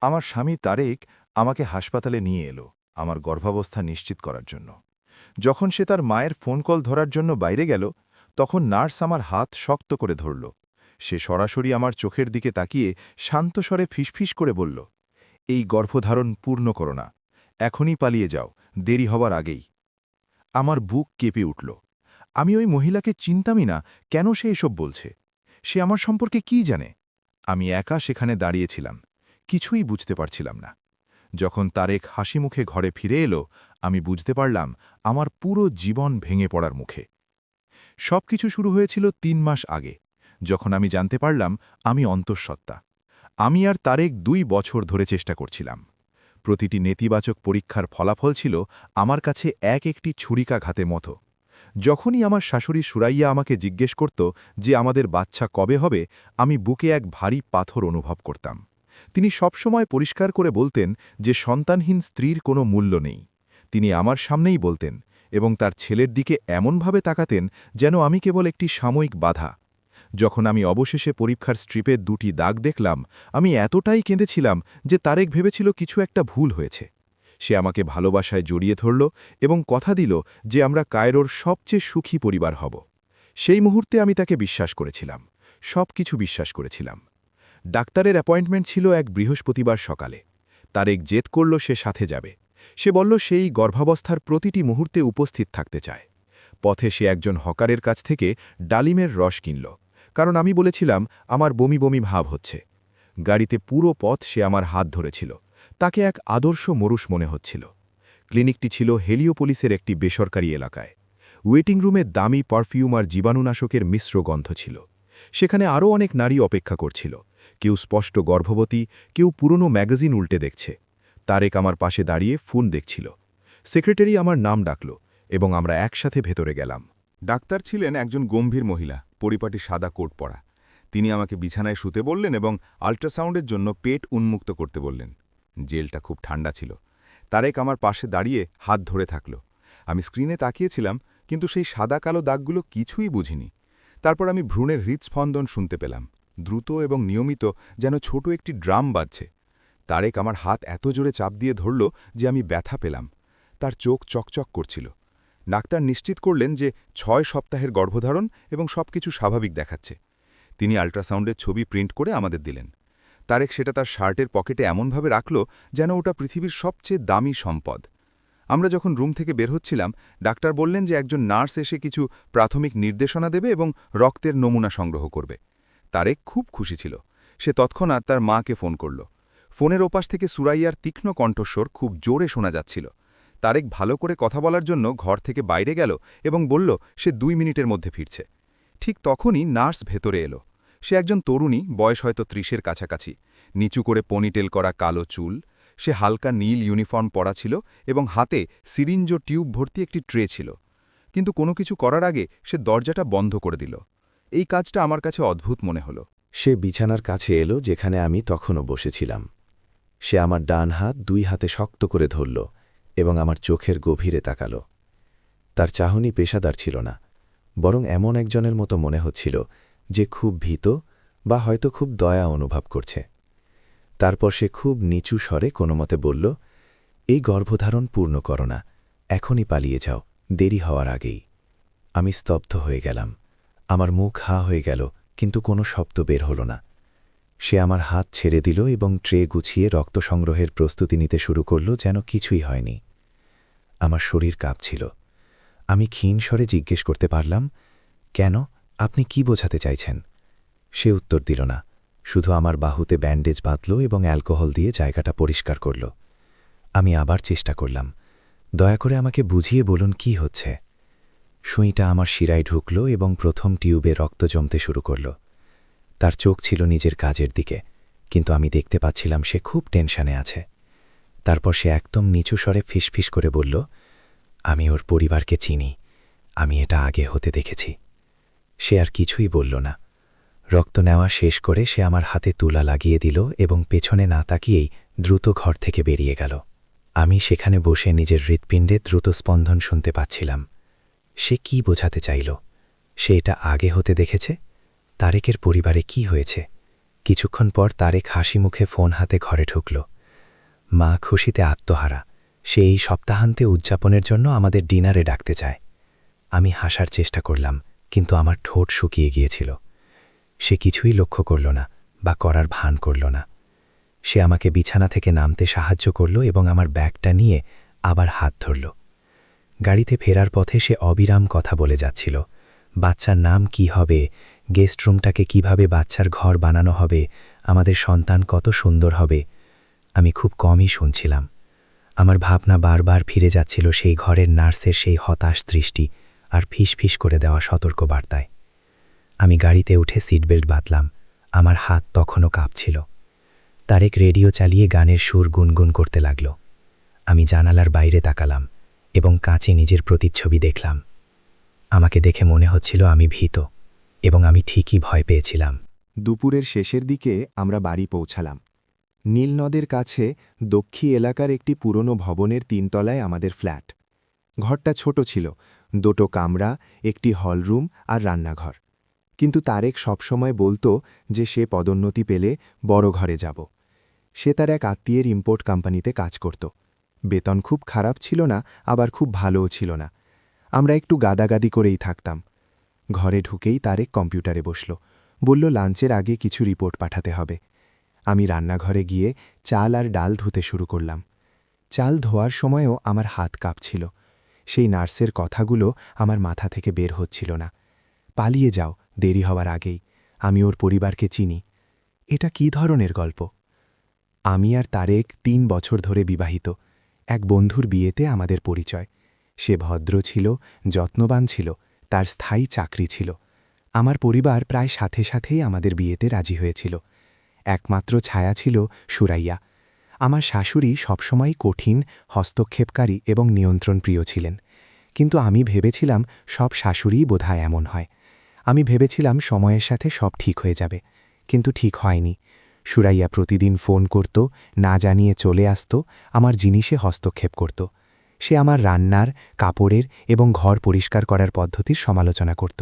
আমার স্বামী তারেক আমাকে হাসপাতালে নিয়ে এলো আমার গর্ভাবস্থা নিশ্চিত করার জন্য। যখন সে তার মায়ের ফোন কল ধরার জন্য বাইরে গেল, তখন নার্স আমার হাত শক্ত করে ধরল। সে সরাসরি আমার চোখের দিকে তাকিয়ে শান্ত স্বরে ফিসফিস করে বলল, এই গর্ভধারণ পূর্ণ করো না, এখনই পালিয়ে যাও, দেরি হবার আগেই। আমার বুক কেঁপে উঠল। আমি ওই মহিলাকে চিনতামই না, কেন সে এসব বলছে? সে আমার সম্পর্কে কি জানে? আমি একা সেখানে দাঁড়িয়েছিলাম, কিছুই বুঝতে পারছিলাম না। যখন তারেক হাসি মুখে ঘরে ফিরে এলো, আমি বুঝতে পারলাম আমার পুরো জীবন ভেঙে পড়ার মুখে। সবকিছু শুরু হয়েছিল ৩ মাস আগে, যখন আমি জানতে পারলাম আমি অন্তঃসত্ত্বা। আমি আর তারেক ২ বছর ধরে চেষ্টা করছিলাম। প্রতিটি নেতিবাচক পরীক্ষার ফলাফল ছিল আমার কাছে একটি ছুরিকাঘাতের মতো। যখনই আমার শাশুড়ি সুরাইয়া আমাকে জিজ্ঞেস করত যে আমাদের বাচ্চা কবে হবে, আমি বুকে এক ভারী পাথর অনুভব করতাম। তিনি সবসময় পরিষ্কার করে বলতেন যে সন্তানহীন স্ত্রীর কোনো মূল্য নেই। তিনি আমার সামনেই বলতেন এবং তার ছেলের দিকে এমনভাবে তাকাতেন যেন আমি কেবল একটি সাময়িক বাধা। যখন আমি অবশেষে পরীক্ষার স্ট্রিপে ২টি দাগ দেখলাম, আমি এতটাই কেঁদেছিলাম যে তারেক ভেবেছিল কিছু একটা ভুল হয়েছে। সে আমাকে ভালোবাসায় জড়িয়ে ধরল এবং কথা দিল যে আমরা কায়রোর সবচেয়ে সুখী পরিবার হব। সেই মুহূর্তে আমি তাকে বিশ্বাস করেছিলাম, সবকিছু বিশ্বাস করেছিলাম। ডাক্তারের অ্যাপয়েন্টমেন্ট ছিল এক বৃহস্পতিবার সকালে। তারেক জেদ করল সে সাথে যাবে। সে বলল সেই গর্ভাবস্থার প্রতিটি মুহূর্তে উপস্থিত থাকতে চায়। পথে সে একজন হকারের কাছ থেকে ডালিমের রস কিনল, কারণ আমি বলেছিলাম আমার বমি বমি ভাব হচ্ছে। গাড়িতে পুরো পথ সে আমার হাত ধরেছিল। তাকে এক আদর্শ মরুষ মনে হচ্ছিল। ক্লিনিকটি ছিল হেলিওপোলিসের একটি বেসরকারি এলাকায়। ওয়েটিং রুমে দামি পারফিউম আর জীবাণুনাশকের মিশ্র গন্ধ ছিল। সেখানে আরও অনেক নারী অপেক্ষা করছিল, কেউ স্পষ্ট গর্ভবতী, কেউ পুরনো ম্যাগাজিন উল্টে দেখছে। তারেক আমার পাশে দাঁড়িয়ে ফোন দেখছিল। সেক্রেটারি আমার নাম ডাকল এবং আমরা একসাথে ভেতরে গেলাম। ডাক্তার ছিলেন একজন গম্ভীর মহিলা, পরিপাটি সাদা কোট পরা। তিনি আমাকে বিছানায় শুতে বললেন এবং আল্ট্রাসাউন্ডের জন্য পেট উন্মুক্ত করতে বললেন। জেলটা খুব ঠান্ডা ছিল। তারেক আমার পাশে দাঁড়িয়ে হাত ধরে থাকল। আমি স্ক্রিনে তাকিয়েছিলাম, কিন্তু সেই সাদা কালো দাগগুলো কিছুই বুঝিনি। তারপর আমি ভ্রূণের হৃদস্পন্দন শুনতে পেলাম, দ্রুত এবং নিয়মিত, যেন ছোট একটি ড্রাম বাজছে। তারেক আমার হাত এত জোরে চাপ দিয়ে ধরল যে আমি ব্যথা পেলাম। তার চোখ চকচক করছিল। ডাক্তার নিশ্চিত করলেন যে ৬ সপ্তাহের গর্ভধারণ এবং সবকিছু স্বাভাবিক দেখাচ্ছে। তিনি আল্ট্রাসাউন্ডের ছবি প্রিন্ট করে আমাদের দিলেন। তারেক সেটা তার শার্টের পকেটে এমনভাবে রাখল যেন ওটা পৃথিবীর সবচেয়ে দামি সম্পদ। আমরা যখন রুম থেকে বের হচ্ছিলাম, ডাক্তার বললেন যে একজন নার্স এসে কিছু প্রাথমিক নির্দেশনা দেবে এবং রক্তের নমুনা সংগ্রহ করবে। তারেক খুব খুশি ছিল। সে তৎক্ষণাৎ তার মাকে ফোন করল। ফোনের ওপাশ থেকে সুরাইয়ার তীক্ষ্ণ কণ্ঠস্বর খুব জোরে শোনা যাচ্ছিল। তারেক ভালো করে কথা বলার জন্য ঘর থেকে বাইরে গেল এবং বলল সে ২ মিনিটের মধ্যে ফিরছে। ঠিক তখনই নার্স ভেতরে এলো। সে একজন তরুণী, বয়স হয়তো ৩০-এর কাছাকাছি, নিচু করে পনিটেল করা কালো চুল। সে হালকা নীল ইউনিফর্ম পরা ছিল এবং হাতে সিরিঞ্জ ও টিউব ভর্তি একটি ট্রে ছিল। কিন্তু কোনো কিছু করার আগে সে দরজাটা বন্ধ করে দিল। এই কাজটা আমার কাছে অদ্ভুত মনে হলো। সে বিছানার কাছে এলো যেখানে আমি তখনও বসেছিলাম। সে আমার ডান হাত ২ হাতে শক্ত করে ধরল এবং আমার চোখের গভীরে তাকাল। তার চাহনি পেশাদার ছিল না, বরং এমন একজনের মতো মনে হচ্ছিল যে খুব ভীত বা হয়তো খুব দয়া অনুভব করছে। তারপর সে খুব নিচু স্বরে কোনোমতে বলল, এই গর্ভধারণ পূর্ণ করো না, এখনই পালিয়ে যাও, দেরি হওয়ার আগেই। আমি স্তব্ধ হয়ে গেলাম। আমার মুখ হা হয়ে গেল, কিন্তু কোনো শব্দ বের হল না। সে আমার হাত ছেড়ে দিল এবং ট্রে গুছিয়ে রক্ত সংগ্রহের প্রস্তুতি নিতে শুরু করল যেন কিছুই হয়নি। আমার শরীর কাঁপছিল। আমি ক্ষীণ স্বরে জিজ্ঞেস করতে পারলাম, কেন, আপনি কি বোঝাতে চাইছেন? সে উত্তর দিল না, শুধু আমার বাহুতে ব্যান্ডেজ বাঁধল এবং অ্যালকোহল দিয়ে জায়গাটা পরিষ্কার করল। আমি আবার চেষ্টা করলাম, দয়া করে আমাকে বুঝিয়ে বলুন কি হচ্ছে। সুইটা আমার শিরায় ঢুকল এবং প্রথম টিউবে রক্ত জমতে শুরু করল। তার চোখ ছিল নিজের কাজের দিকে, কিন্তু আমি দেখতে পাচ্ছিলাম সে খুব টেনশনে আছে। তারপর সে একদম নিচু স্বরে ফিসফিস করে বলল, আমি ওর পরিবারকে চিনি, আমি এটা আগে হতে দেখেছি। সে আর কিছুই বলল না। রক্ত নেওয়া শেষ করে সে আমার হাতে তুলা লাগিয়ে দিল এবং পেছনে না তাকিয়েই দ্রুত ঘর থেকে বেরিয়ে গেল। আমি সেখানে বসে নিজের হৃৎপিণ্ডে দ্রুত স্পন্দন শুনতে পাচ্ছিলাম। সে কি বোঝাতে চাইল? সে এটা আগে হতে দেখেছে? তারেকের পরিবারে কি হয়েছে? কিছুক্ষণ পর তারেক হাসি মুখে ফোন হাতে ঘরে ঢুকল। মা খুশিতে আত্মহারা। সে এই সপ্তাহান্তে উদযাপনের জন্য আমাদের ডিনারে ডাকতে চায়। আমি হাসার চেষ্টা করলাম, কিন্তু আমার ঠোঁট শুকিয়ে গিয়েছিল। সে কিছুই লক্ষ্য করল না বা করার ভান করল না। সে আমাকে বিছানা থেকে নামতে সাহায্য করল এবং আমার ব্যাগটা নিয়ে আবার হাত ধরল। গাড়িতে ফেরার পথে সে অবিরাম কথা বলে যাচ্ছিল। বাচ্চার নাম কি হবে, গেস্ট রুমটাকে কিভাবে বাচ্চার ঘর বানানো হবে, আমাদের সন্তান কত সুন্দর হবে। আমি খুব কমই শুনছিলাম। আমার ভাবনা বারবার ফিরে যাচ্ছিল সেই ঘরের নার্সের সেই হতাশ দৃষ্টি আর ফিস করে দেওয়া সতর্ক বার্তায়। আমি গাড়িতে উঠে সিটবেল্ট বাঁধলাম। আমার হাত তখনও কাঁপছিল। তারেক রেডিও চালিয়ে গানের সুর গুনগুন করতে লাগল। আমি জানালার বাইরে তাকালাম এবং কাঁচে নিজের প্রতিচ্ছবি দেখলাম। আমাকে দেখে মনে হচ্ছিল আমি ভীত, এবং আমি ঠিকই ভয় পেয়েছিলাম। দুপুরের শেষের দিকে আমরা বাড়ি পৌঁছালাম। নীলনদের কাছে দক্ষী এলাকার একটি পুরনো ভবনের ৩ তলায় আমাদের ফ্ল্যাট। ঘরটা ছোট ছিল, 2টো কামরা, একটি হলরুম আর রান্নাঘর। কিন্তু তারেক সবসময় বলতো যে সে পদোন্নতি পেলে বড় ঘরে যাব। সে তার এক আত্মীয়ের ইম্পোর্ট কোম্পানিতে কাজ করত। বেতন খুব খারাপ ছিল না, আবার খুব ভালোও ছিল না। আমরা একটু গাদাগাদি করেই থাকতাম। ঘরে ঢুকেই তারেক কম্পিউটারে বসল, বলল লাঞ্চের আগে কিছু রিপোর্ট পাঠাতে হবে। আমি রান্নাঘরে গিয়ে চাল আর ডাল ধুতে শুরু করলাম। চাল ধোয়ার সময়ও আমার হাত কাঁপছিল। সেই নার্সের কথাগুলো আমার মাথা থেকে বের হচ্ছিল না। পালিয়ে যাও, দেরি হওয়ার আগেই, আমি ওর পরিবারকে চিনি। এটা কী ধরনের গল্প? আমি আর তারেক 3 বছর ধরে বিবাহিত। এক বন্ধুর বিয়েতে আমাদের পরিচয়। সে ভদ্র ছিল, যত্নবান ছিল, তার স্থায়ী চাকরি ছিল। আমার পরিবার প্রায় সাথেই আমাদের বিয়েতে রাজি হয়েছিল। একমাত্র ছায়া ছিল সুরাইয়া। আমার শাশুড়ি সবসময় কঠিন, হস্তক্ষেপকারী এবং নিয়ন্ত্রণপ্রিয় ছিলেন। কিন্তু আমি ভেবেছিলাম সব শাশুড়িই বোধহয় এমন হয়। আমি ভেবেছিলাম সময়ের সাথে সব ঠিক হয়ে যাবে, কিন্তু ঠিক হয়নি। সুরাইয়া প্রতিদিন ফোন করত, না জানিয়ে চলে আসত, আমার জিনিসে হস্তক্ষেপ করত। সে আমার রান্নার, কাপড়ের এবং ঘর পরিষ্কার করার পদ্ধতির সমালোচনা করত।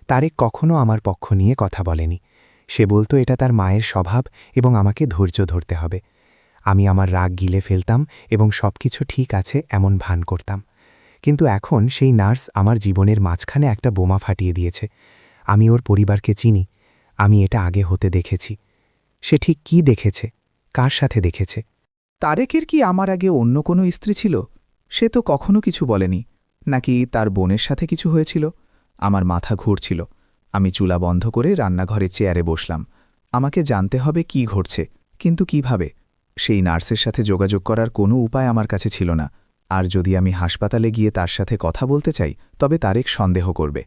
তারেক কখনও আমার পক্ষ নিয়ে কথা বলেনি। সে বলতো এটা তার মায়ের স্বভাব এবং আমাকে ধৈর্য ধরতে হবে। আমি আমার রাগ গিলে ফেলতাম এবং সবকিছু ঠিক আছে এমন ভান করতাম। কিন্তু এখন সেই নার্স আমার জীবনের মাঝখানে একটা বোমা ফাটিয়ে দিয়েছে। আমি ওর পরিবারকে চিনি। আমি এটা আগে হতে দেখেছি। সে ঠিক কি দেখেছে, কার সাথে দেখেছে? তারেকের কি আমার আগে অন্য কোনো স্ত্রী ছিল? সে তো কখনো কিছু বলেনি। নাকি তার বোনের সাথে কিছু হয়েছিল? আমার মাথা ঘুরছিল। আমি চুলা বন্ধ করে রান্নাঘরে চেয়ারে বসলাম। আমাকে জানতে হবে কি ঘটছে, কিন্তু কিভাবে? সেই নার্সের সাথে যোগাযোগ করার কোনো উপায় আমার কাছে ছিল না। আর যদি আমি হাসপাতালে গিয়ে তার সাথে কথা বলতে চাই, তবে তারেক সন্দেহ করবে।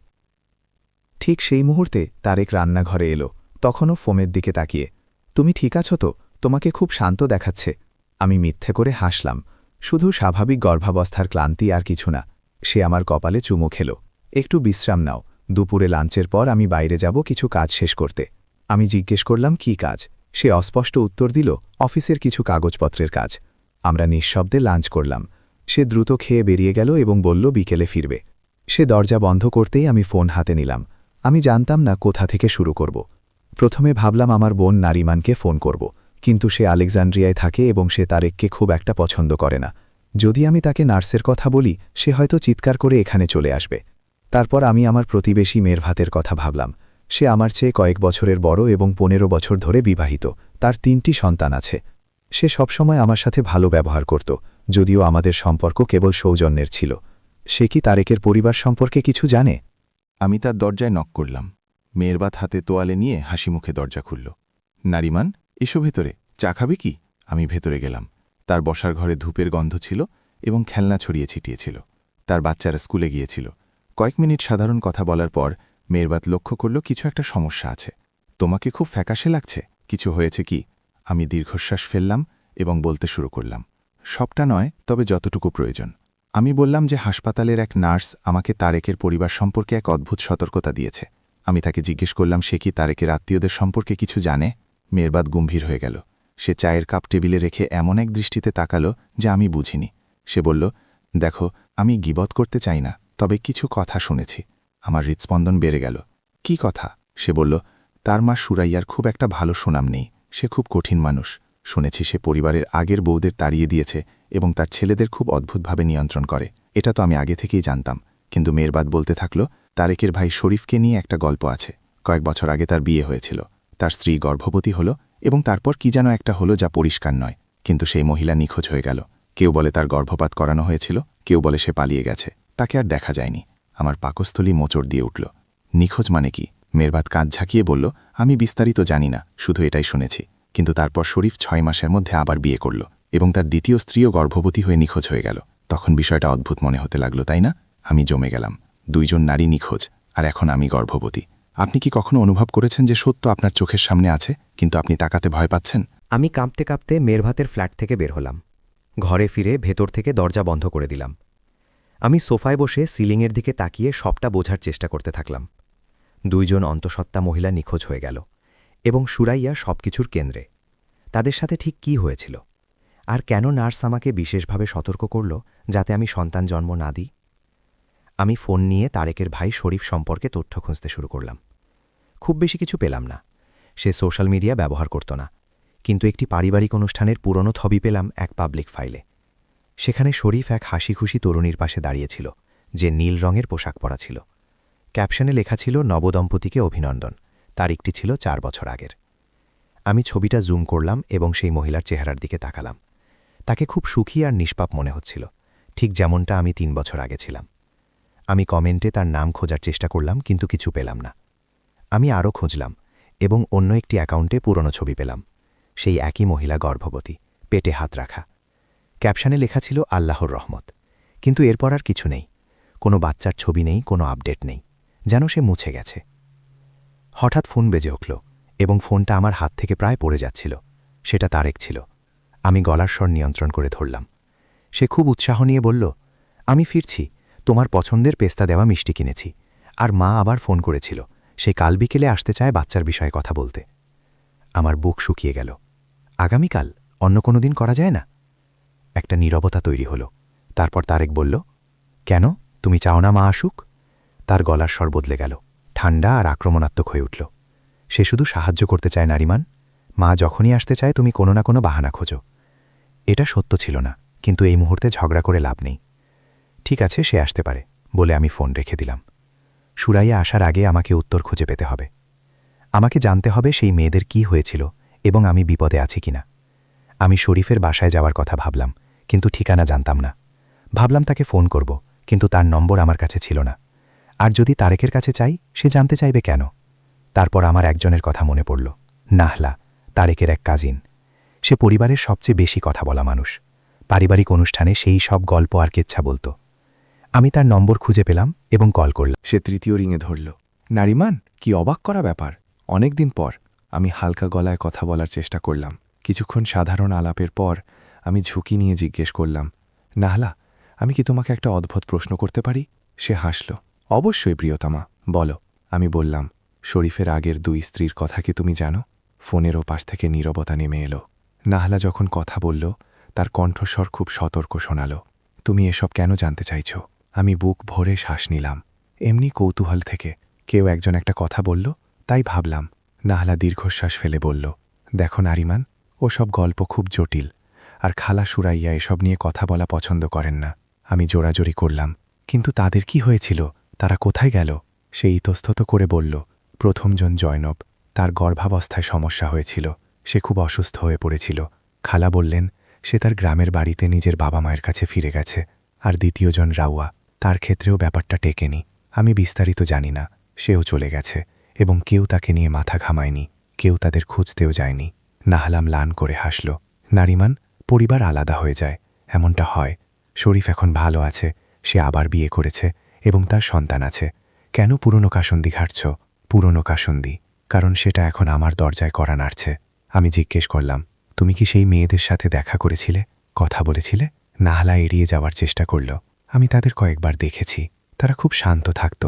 ঠিক সেই মুহূর্তে তারেক রান্নাঘরে এলো, তখনও ফোমের দিকে তাকিয়ে। তুমি ঠিক আছো তো? তোমাকে খুব শান্ত দেখাচ্ছে। আমি মিথ্যে করে হাসলাম। শুধু স্বাভাবিক গর্ভাবস্থার ক্লান্তি, আর কিছু না। সে আমার কপালে চুমু খেল। একটু বিশ্রাম নাও, দুপুরে লাঞ্চের পর আমি বাইরে যাব কিছু কাজ শেষ করতে। আমি জিজ্ঞেস করলাম কি কাজ। সে অস্পষ্ট উত্তর দিল, অফিসের কিছু কাগজপত্রের কাজ। আমরা নিঃশব্দে লাঞ্চ করলাম। সে দ্রুত খেয়ে বেরিয়ে গেল এবং বলল বিকেলে ফিরবে। সে দরজা বন্ধ করতেই আমি ফোন হাতে নিলাম। আমি জানতাম না কোথা থেকে শুরু করব। প্রথমে ভাবলাম আমার বোন নারিমানকে ফোন করব, কিন্তু সে আলেকজান্ড্রিয়ায় থাকে এবং সে তারেককে খুব একটা পছন্দ করে না। যদি আমি তাকে নার্সের কথা বলি, সে হয়তো চিৎকার করে এখানে চলে আসবে। তারপর আমি আমার প্রতিবেশী মেরভাতের কথা ভাবলাম। সে আমার চেয়ে কয়েক বছরের বড় এবং 15 বছর ধরে বিবাহিত। তার 3টি সন্তান আছে। সে সবসময় আমার সাথে ভালো ব্যবহার করত, যদিও আমাদের সম্পর্ক কেবল সৌজন্যের ছিল। সে কি তারেকের পরিবার সম্পর্কে কিছু জানে? আমি তার দরজায় নক করলাম। মেয়েরবাত হাতে তোয়ালে নিয়ে হাসিমুখে দরজা খুলল। নারিমান, এসো ভেতরে, চা খাবে কি? আমি ভেতরে গেলাম। তার বসার ঘরে ধূপের গন্ধ ছিল এবং খেলনা ছড়িয়ে ছিটিয়েছিল। তার বাচ্চারা স্কুলে গিয়েছিল। কয়েক মিনিট সাধারণ কথা বলার পর মেয়েরবাত লক্ষ্য করল কিছু একটা সমস্যা আছে। তোমাকে খুব ফ্যাকাশে লাগছে, কিছু হয়েছে কি? আমি দীর্ঘশ্বাস ফেললাম এবং বলতে শুরু করলাম। সবটা নয়, তবে যতটুকু প্রয়োজন। আমি বললাম যে হাসপাতালের এক নার্স আমাকে তারেকের পরিবার সম্পর্কে এক অদ্ভুত সতর্কতা দিয়েছে। আমি তাকে জিজ্ঞেস করলাম সে কি তারেকের আত্মীয়দের সম্পর্কে কিছু জানে। মেয়েরবাত গম্ভীর হয়ে গেল। সে চায়ের কাপ টেবিলে রেখে এমন এক দৃষ্টিতে তাকালো যা আমি বুঝিনি। সে বলল, দেখো, আমি গীবত করতে চাই না, তবে কিছু কথা শুনেছি। আমার হৃৎস্পন্দন বেড়ে গেল। কি কথা? সে বলল, তার মা সুরাইয়ার খুব একটা ভালো সুনাম নেই। সে খুব কঠিন মানুষ, শুনেছি সে পরিবারের আগের বউদের তাড়িয়ে দিয়েছে এবং তার ছেলেদের খুব অদ্ভুতভাবে নিয়ন্ত্রণ করে। এটা তো আমি আগে থেকেই জানতাম, কিন্তু মেয়েরবাদ বলতে থাকল তারেকের ভাই শরীফকে নিয়ে একটা গল্প আছে। কয়েক বছর আগে তার বিয়ে হয়েছিল, তার স্ত্রী গর্ভবতী হল এবং তারপর কি যেন একটা হলো যা পরিষ্কার নয়, কিন্তু সেই মহিলা নিখোঁজ হয়ে গেল। কেউ বলে তার গর্ভপাত করানো হয়েছিল, কেউ বলে সে পালিয়ে গেছে, তাকে আর দেখা যায়নি। আমার পাকস্থলী মোচড় দিয়ে উঠল। নিখোঁজ মানে কি? মেয়েরবাদ কাঁধ ঝাঁকিয়ে বলল, আমি বিস্তারিত জানি না, শুধু এটাই শুনেছি। কিন্তু তারপর শরীফ 6 মাসের মধ্যে আবার বিয়ে করল এবং তার দ্বিতীয় স্ত্রীও গর্ভবতী হয়ে নিখোঁজ হয়ে গেল। তখন বিষয়টা অদ্ভুত মনে হতে লাগলো, তাই না? আমি জমে গেলাম। 2 জন নারী নিখোঁজ, আর এখন আমি গর্ভবতী। আপনি কি কখনো অনুভব করেছেন যে সত্য আপনার চোখের সামনে আছে, কিন্তু আপনি তাকাতে ভয় পাচ্ছেন? আমি কাঁপতে কাঁপতে মেরভাতের ফ্ল্যাট থেকে বের হলাম। ঘরে ফিরে ভেতর থেকে দরজা বন্ধ করে দিলাম। আমি সোফায় বসে সিলিংয়ের দিকে তাকিয়ে সবটা বোঝার চেষ্টা করতে থাকলাম। 2 জন অন্তঃসত্ত্বা মহিলা নিখোঁজ হয়ে গেল এবং সুরাইয়া সবকিছুর কেন্দ্রে। তাদের সাথে ঠিক কি হয়েছিল? আর কেন নার্স আমাকে বিশেষভাবে সতর্ক করল যাতে আমি সন্তান জন্ম না দিই? আমি ফোন নিয়ে তারেকের ভাই শরীফ সম্পর্কে তথ্য খুঁজতে শুরু করলাম। খুব বেশি কিছু পেলাম না। সে সোশ্যাল মিডিয়া ব্যবহার করত না, কিন্তু একটি পারিবারিক অনুষ্ঠানের পুরনো ছবি পেলাম এক পাবলিক ফাইলে। সেখানে শরীফ এক হাসিখুশি তরুণীর পাশে দাঁড়িয়েছিল, যে নীল রঙের পোশাক পরা ছিল। ক্যাপশনে লেখা ছিল নবদম্পতিকে অভিনন্দন, তারিখটি ছিল 4 বছর আগের। আমি ছবিটা জুম করলাম এবং সেই মহিলার চেহারার দিকে তাকালাম। তাকে খুব সুখী আর নিষ্পাপ মনে হচ্ছিল, ঠিক যেমনটা আমি 3 বছর আগে ছিলাম। আমি কমেন্টে তার নাম খোঁজার চেষ্টা করলাম, কিন্তু কিছু পেলাম না। আমি আরও খুঁজলাম এবং অন্য একটি অ্যাকাউন্টে পুরনো ছবি পেলাম। সেই একই মহিলা গর্ভবতী, পেটে হাত রাখা। ক্যাপশনে লেখা ছিল আল্লাহর রহমত, কিন্তু এরপর আর কিছু নেই। কোনো বাচ্চার ছবি নেই, কোনো আপডেট নেই, যেন সে মুছে গেছে। হঠাৎ ফোন বেজে উঠল এবং ফোনটা আমার হাত থেকে প্রায় পড়ে যাচ্ছিল। সেটা তারেক ছিল। আমি গলার স্বর নিয়ন্ত্রণ করে ধরলাম। সে খুব উৎসাহ নিয়ে বলল, আমি ফিরছি, তোমার পছন্দের পেস্তা দেওয়া মিষ্টি কিনেছি। আর মা আবার ফোন করেছিল, সে কাল বিকেলে আসতে চায় বাচ্চার বিষয়ে কথা বলতে। আমার বুক শুকিয়ে গেল। আগামীকাল? অন্য কোনো দিন করা যায় না? একটা নীরবতা তৈরি হলো। তারপর তারেক বলল, কেন, তুমি চাও না মা আসুক? তার গলার স্বর বদলে গেল, ঠান্ডা আর আক্রমণাত্মক হয়ে উঠল। সে শুধু সাহায্য করতে চায় নারিমান। মা যখনই আসতে চায় তুমি কোনো না কোনো বাহানা খোঁজো। এটা সত্য ছিল না, কিন্তু এই মুহূর্তে ঝগড়া করে লাভ নেই। ঠিক আছে, সে আসতে পারে, বলে আমি ফোন রেখে দিলাম। সুরাইয়া আসার আগে আমাকে উত্তর খুঁজে পেতে হবে। আমাকে জানতে হবে সেই মেয়েদের কি হয়েছিল এবং আমি বিপদে আছি কিনা। আমি শরীফের বাসায় যাওয়ার কথা ভাবলাম, কিন্তু ঠিকানা জানতাম না। ভাবলাম তাকে ফোন করব, কিন্তু তার নম্বর আমার কাছে ছিল না। আর যদি তারেকের কাছে চাই, সে জানতে চাইবে কেন? তারপর আমার একজনের কথা মনে পড়ল, নাহলা, তারেকের এক কাজিন। সে পরিবারের সবচেয়ে বেশি কথা বলা মানুষ। পারিবারিক অনুষ্ঠানে সেই সব গল্প আর কেচ্ছা বলত। আমি তার নম্বর খুঁজে পেলাম এবং কল করলাম। সে তৃতীয় রিংয়ে ধরল। নারিমান, কি অবাক করা ব্যাপার! অনেকদিন পর। আমি হালকা গলায় কথা বলার চেষ্টা করলাম। কিছুক্ষণ সাধারণ আলাপের পর আমি ঝুঁকি নিয়ে জিজ্ঞেস করলাম, নাহলা, আমি কি তোমাকে একটা অদ্ভুত প্রশ্ন করতে পারি? সে হাসল। অবশ্যই প্রিয়তমা, বলো। আমি বললাম, শরীফের আগের 2 স্ত্রীর কথা কি তুমি জানো? ফোনেরও পাশ থেকে নীরবতা নেমে এলো। নাহলা যখন কথা বলল, তার কণ্ঠস্বর খুব সতর্ক শোনাল। তুমি এসব কেন জানতে চাইছ? আমি বুক ভরে শ্বাস নিলাম। এমনি কৌতূহল থেকে। কেউ একজন একটা কথা বলল, তাই ভাবলাম। নাহলা দীর্ঘশ্বাস ফেলে বলল, দেখো নারিমান, ওসব গল্প খুব জটিল, আর খালা সুরাইয়া এসব নিয়ে কথা বলা পছন্দ করেন না। আমি জোরাজোরি করলাম, কিন্তু তাদের কি হয়েছিল? তারা কোথায় গেল? সে ইতস্তত করে বলল, প্রথমজন জয়নব, তার গর্ভাবস্থায় সমস্যা হয়েছিল। সে খুব অসুস্থ হয়ে পড়েছিল। খালা বললেন সে তার গ্রামের বাড়িতে নিজের বাবা মায়ের কাছে ফিরে গেছে। আর দ্বিতীয়জন রাউয়া, তার ক্ষেত্রেও ব্যাপারটা টেকেনি। আমি বিস্তারিত জানি না। সেও চলে গেছে এবং কেউ তাকে নিয়ে মাথা ঘামায়নি, কেউ তাদের খুঁজতেও যায়নি। নাহলা ম্লান করে হাসল। নারিমান, পরিবার আলাদা হয়ে যায়, এমনটা হয়। শরীফ এখন ভালো আছে, সে আবার বিয়ে করেছে এবং তার সন্তান আছে। কেন পুরনো কাসন্দি ঘাটছ? পুরনো কাসন্দি, কারণ সেটা এখন আমার দরজায় করা নাড়ছে। আমি জিজ্ঞেস করলাম, তুমি কি সেই মেয়েদের সাথে দেখা করেছিলে, কথা বলেছিলে? নাহলা এড়িয়ে যাওয়ার চেষ্টা করল। আমি তাদের কয়েকবার দেখেছি। তারা খুব শান্ত থাকত,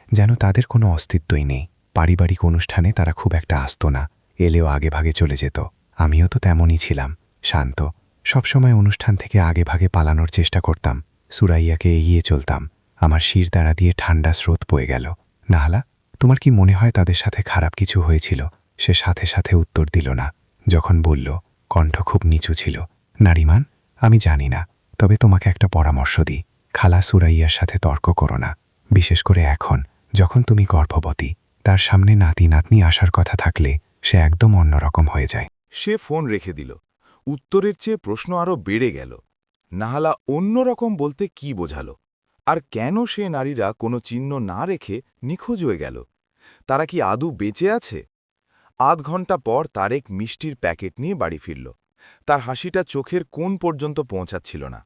যেন তাদের কোনো অস্তিত্বই নেই। পারিবারিক অনুষ্ঠানে তারা খুব একটা আসত না, এলেও আগে ভাগে চলে যেত। আমিও তো তেমনই ছিলাম, শান্ত। সবসময় অনুষ্ঠান থেকে আগে ভাগে পালানোর চেষ্টা করতাম, সুরাইয়াকে এগিয়ে চলতাম। আমার শির দ্বারা দিয়ে ঠান্ডা স্রোত বয়ে গেল। নাহলা, তোমার কি মনে হয় তাদের সাথে খারাপ কিছু হয়েছিল? সে সাথে সাথে উত্তর দিল না। যখন বলল, কণ্ঠ খুব নিচু ছিল। নারিমান, আমি জানি না, তবে তোমাকে একটা পরামর্শ দিই। খালা সুরাইয়ার সাথে তর্ক করো না, বিশেষ করে এখন যখন তুমি গর্ভবতী। তার সামনে নাতি নাতনি আসার কথা থাকলে সে একদম অন্যরকম হয়ে যায়। সে ফোন রেখে দিল। উত্তরের চেয়ে প্রশ্ন আরও বেড়ে গেল। নাহালা অন্যরকম বলতে কি বোঝালো? আর কেন সে নারীরা কোনো চিহ্ন না রেখে নিখোঁজ হয়ে গেল? তারা কি আদৌ বেঁচে আছে? আধ ঘন্টা পর তারেক মিষ্টির প্যাকেট নিয়ে বাড়ি ফিরল। তার হাসিটা চোখের কোণ পর্যন্ত পৌঁছাচ্ছিল না।